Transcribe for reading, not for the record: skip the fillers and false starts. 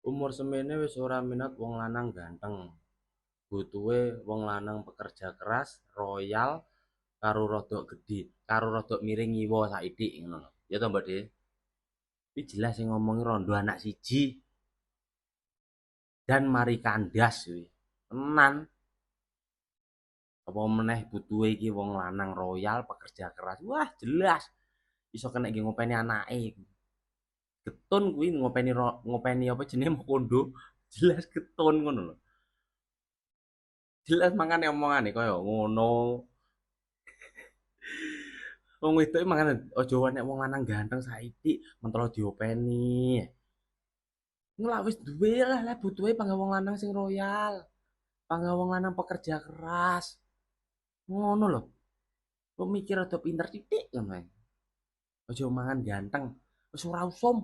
Umur semene wis ora minat wong lanang ganteng. Butuhe wong lanang pekerja keras, royal, karo rodok gedhe, karo rodok miring ngiwa saithik ngono lho. Ya toh, Mbak De? Iki jelas sing ngomongi rondo anak siji dan mari kandas kuwi. Tenan. Apa meneh butuhe iki wong lanang royal, pekerja keras. Wah, jelas iso kena nggih ngopeni anake. Getun kuwi ngopeni apa jenenge kondo. Jelas getun ngono lho. Jelas mangane omongane kaya ngono. Wong wedok iki mangane aja nek wong lanang ganteng saithik mentolo diopeni. Ngelak wis duwe lah, lah butuhe pangga wong lanang sing royal. Pangga wong lanang pekerja keras. Ngono lho. Kok mikir rada pinter titik ngono ae. Aja mangan ganteng. Wis ora usum.